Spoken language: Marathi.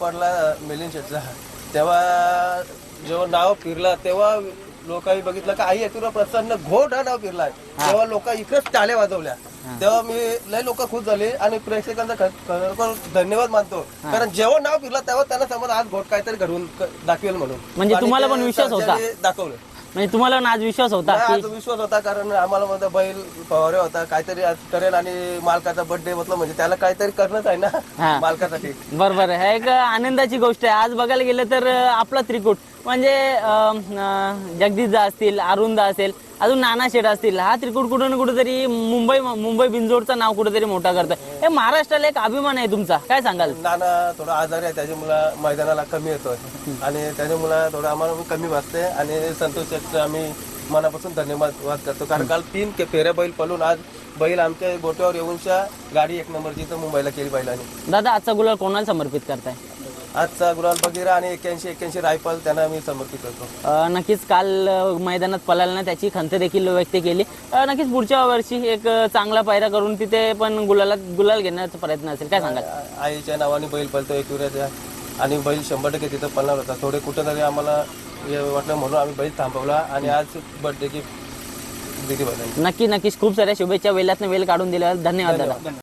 पडला मिलिंद शेटचा तेव्हा जेव्हा नाव फिरला तेव्हा लोकांनी बघितलं का आई तुला प्रसन्न घोट हा नाव फिरलाय तेव्हा लोक इकडेच टाळ्या वाजवल्या तेव्हा मी लय लोक खुश झाले आणि प्रेक्षकांचा खरोखर धन्यवाद मानतो कारण जेव्हा नाव फिरला तेव्हा त्यांना समज आज घोट काहीतरी घडवून दाखवेल म्हणून म्हणजे तुम्हाला पण विश्वास होता दाखवलं म्हणजे तुम्हाला आज विश्वास होता आज विश्वास होता कारण आम्हाला मध्ये बैल फवारे होता काहीतरी आज करेल आणि मालकाचा बर्थडे म्हटलं म्हणजे त्याला काहीतरी करणंच आहे ना मालकासाठी बरोबर आहे एक आनंदाची गोष्ट आहे आज बघायला गेलं तर आपला त्रिकूट म्हणजे जगदीशदा असतील अरुणदा असेल अजून नाना शेठ असतील हा त्रिकूट कुठं ना कुठेतरी मुंबई बिंजोडचं नाव कुठेतरी मोठा करतं हे महाराष्ट्राला एक अभिमान आहे तुमचा काय सांगाल नाना थोडा आजारी आहे त्याच्यामुळे मैदानाला कमी येतोय आणि त्याच्यामुळे थोडं आम्हाला कमी वाटतंय आणि संतोष शेठचं आम्ही मनापासून धन्यवाद करतो कारण काल 3 फेऱ्या बैल पळून आज बैल आमच्या गोट्यावर येऊनच्या गाडी 1 नंबरची तर मुंबईला केली बैलांनी दादा आजचा गुलाल कोणाला समर्पित करताय आजचा गुलाल बगीरा आणि 81 रायफल त्यांना मी समर्पित करतो नक्कीच काल मैदानात पळाला त्याची खंत देखील व्यक्त केली नक्कीच पुढच्या वर्षी एक चांगला पायरा करून तिथे पण गुलाल घेण्याचा प्रयत्न असेल काय सांगाल आईच्या नावाने बैल पळतो एकविराच्या आणि बैल 100% तिथं पळणार होता थोडे कुठेतरी आम्हाला वाटलं म्हणून आम्ही बैल थांबवला आणि आज बर्थडे गिफ्ट दिली बैलांनी नक्कीच खूप साऱ्या शुभेच्छा वेळातनं वेळ काढून दिल्याबद्दल धन्यवाद दादा